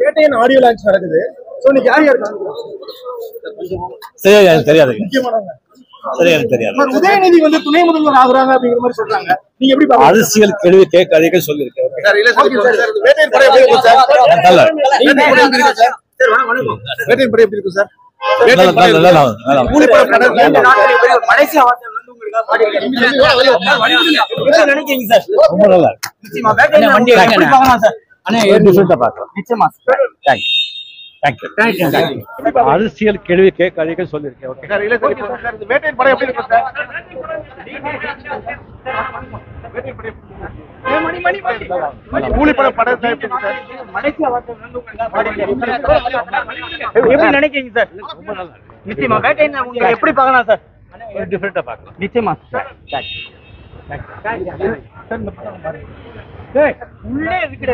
வேட்டையின் audio launch நடக்குது. So நீங்க யார் யார் சரியா எனக்கு தெரியாது. முக்கியமானவங்க சரியா எனக்கு தெரியாது. உதயநிதி வந்து துணை முதல்வர் ஆகுறாங்க அப்படிங்கிற மாதிரி சொல்றாங்க. நீங்க எப்படி அரசியல் கேள்வி கேட்காதீங்க சொல்லியிருக்கேன். வேட்டையின் படம் எப்படி இருக்கும் சார்? வேட்டையின் படம் எப்படி இருக்கும் சார்? நினைக்கிறீங்க சார்? ரொம்ப நல்லா அரசியல் கேள்வி கேட்காதீங்க சொல்லியிருக்கேன். வேட்டையின் படம் எப்படி இருக்கும் சார்? எப்படி நினைக்கிறீங்க சார்? நிச்சயமா வேட்டையின் உங்களுக்கு எப்படி பார்க்கலாம் சார்? டிஃபரெண்டா பார்க்கலாம். நிச்சயமா உள்ளே இருக்கிற